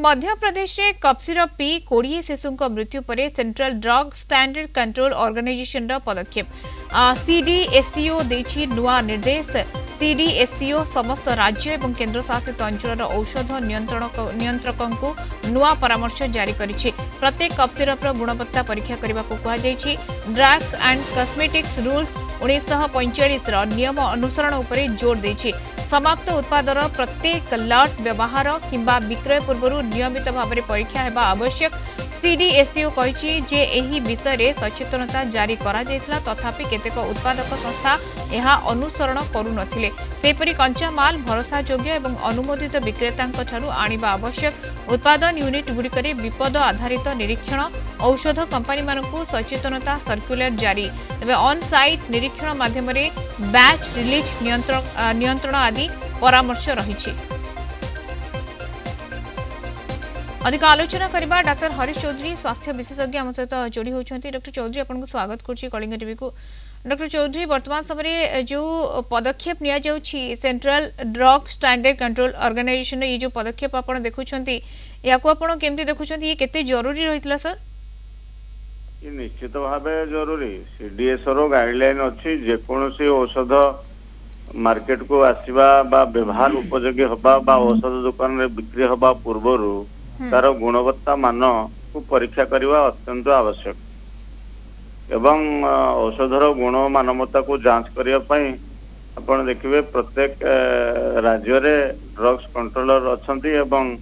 मध्य प्रदेश रे cough syrup P 20 शिशुंक मृत्यु पर central drug standard control organisation पदक्षेप सीडीएससीओ देछि नुआ निर्देश। सीडीएससीओ समस्त राज्य और केंद्र शासित अंचल औषध नियंत्रकों को नुआ परामर्श जारी करिछि। प्रत्येक कफ सिरप गुणवत्ता परीक्षा करने को कहुଯାଇଛି। ड्रग्स एंड कॉस्मेटिक्स रूल्स 1945 नियम अनुसरण उपर जोर देछि। समाप्त उत्पादर प्रत्येक लट व्यवहार किंबा विक्रय पूर्व नियमित भाव में परीक्षा हेबा आवश्यक। सीडीएससीओ कहिछि जे एही विषय रे सचेतनता जारी करा जायतिला, तथापि केतेक उत्पादक संस्था एहा अनुसरण करू नथिले। सेपरि कंचा माल भरोसा योग्य एवं अनुमोदित विक्रेतांक ठारू आनिबा आवश्यक। उत्पादन यूनिट गुड़िकरे विपद आधारित निरीक्षण, औषध कंपनी मानकु सचेतनता सर्कुलर जारी, तबे ऑन साइट निरीक्षण माध्यम रे बैच रिलीज नियंत्रण आदि परामर्श रहिछि। अधिक आलोचना करबा डॉक्टर हरीश चौधरी स्वास्थ्य विशेषज्ञ आम सहित जोड़ी होती। डॉक्टर चौधरी आपको स्वागत करुच्ची कलिंग टीवी को। डॉक्टर चौधरी वर्तमान समय जो पदक्षेप निया जाउछि central drug standard control organisation ये जो पदक्षेप आप देखुंती या केमती देखुंती, ये केते जरूरी रहितला सर? ये निश्चित भाव जरूरी। सीडीएस रो गाइडलाइन अच्छी जेकोसी औषध मार्केट को आसवा बा व्यवहार उपयोगी हवा बा औषध दुकान रे बिक्री हवा पूर्वर तार गुणवत्ता मान को परीक्षा करने अत्यंत आवश्यक एवं औषधर गुण मानवता को जांच करने आपण देखिए प्रत्येक राज्य रे ड्रग्स कंट्रोलर अच्छंती एवं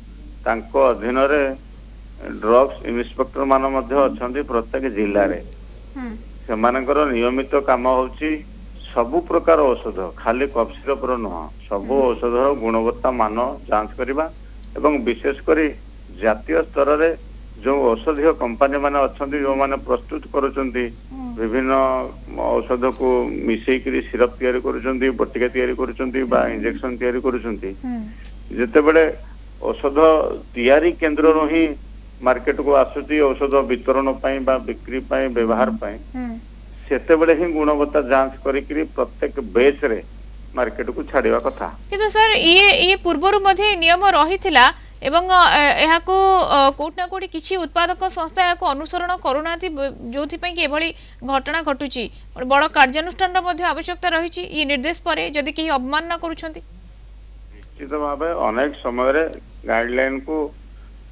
तांको अधीन रे ड्रग्स इन्स्पेक्टर मान मध्य अच्छंती प्रत्येक जिल्ला रे। सेमानकर नियमित काम होची सबु प्रकार औषध खाली कफ सिरप रो नुह सबु औषधर गुणवत्ता मान जांच करबा एवं विशेष करी जातीय स्तर रे जो औषधीय कंपनी माने अच्छंती जो माने प्रस्तुत करूचंती विभिन्न औषध को मिसेकरी सिरप तैयारी करूचंती, बटिका तैयारी करूचंती बा इंजेक्शन तैयारी करूचंती। जेते बेले औषध तैयारी केंद्र रो ही मार्केट को आसुची औषध वितरण पई बा बिक्री पई व्यवहार पई सेते बेले ही गुणवत्ता जांच करिकरी प्रत्येक बेच रे मार्केट को छाड़िया कथा। किंतु सर ये पूर्वरु मध्ये नियम रहिथिला एवं एहाको कोट ना कोटी किछि उत्पादक संस्था एहाको अनुसरण करूनाथि जोथि पई कि एभली घटना घटुची बड़ कार्यानुष्ठान मध्ये आवश्यकता रहिछि। ये निर्देश परे जदि केही अवमानना करूछंती निश्चित भाव अनेक समय रे गाइडलाइन को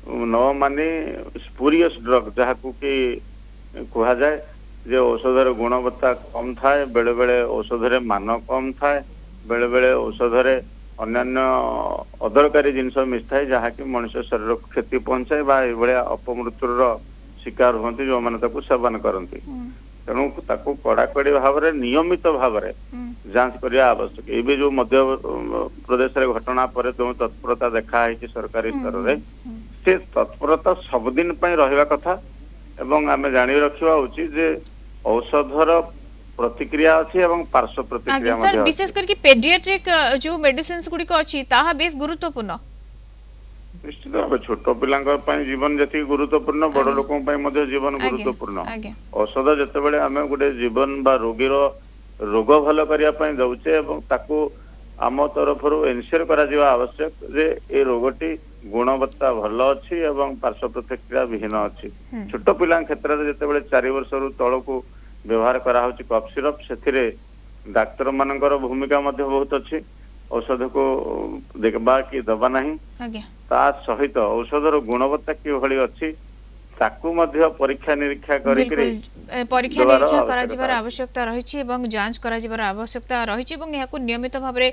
न मानी स्पूरियस ड्रग जहा को कि कहा जाए जे औषधर गुणवत्ता कम थाए, बेले बेले औषधरे मान कम थाए, बेले बेले औषधरे अन्यान्य अदरकारी जिनस मिसाए जहाँकि मनुष्य शरीर को क्षति पहुंचाए बा एभलिया अपमृत्युर शिकार होती जो मैंने सेवन करती। तेणु ताको कड़ाकड़ी भाव में नियमित भाव में जांच करने आवश्यक। ये जो मध्य प्रदेश रे घटना पर जो तत्परता देखा है सरकारी स्तर में से तत्परता सबुदिन रहा कथा एवं आम जानी रखा उचित जे औषधर प्रतिक्रिया अच्छी एवं पार्श्व प्रतिक्रिया सर विशेष करके पेडियाट्रिक जो मेडिसिन्स गुडी को अछि ताहा बेस गुरुत्वपूर्ण। निश्चित भाव छोट पिलांक पई जीवन जति गुरुत्वपूर्ण बड़ लोकों पई मध्ये जीवन गुरुत्वपूर्ण। औषध जते बेले आमे गुडे जीवन बा रोगीर रोग भल करिया पई दउचे एवं ताकू आम तरफरु एनश्योर करा जिवा आवश्यक जे ए रोगटी गुणवत्ता भल अच्छी एवं पार्श्व प्रतिक्रिया विहीन अच्छी। छोट पिलांक क्षेत्र रे जते बेले 4 वर्ष रु तळकू व्यवहार करा होची कफ सिरप सेथिरे डाक्टर मानकर भूमिका मध्ये बहुत अच्छी। औषध को देखबा कि दबा नहीं ता सहित औषधर गुणवत्ता कि भली अच्छी ताकू मध्ये परीक्षा निरीक्षा करिकरी परीक्षा निरीक्षा करा जिबार आवश्यकता रहिछि एवं जांच करा जिबार आवश्यकता रहिछि एवं याकू नियमित भाव रे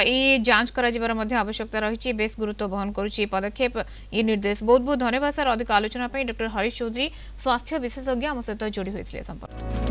ई जांच करा जिबार मध्ये आवश्यकता रहिछि। बेस गुरुत्व वहन करूछि पदक्षेप ई निर्देश। बहुत बहुत धन्यवाद सर। अधिक आलोचना पई डॉक्टर हरीश चौधरी स्वास्थ्य विशेषज्ञ आम सहित जोड़ी होइथिले संपर्क।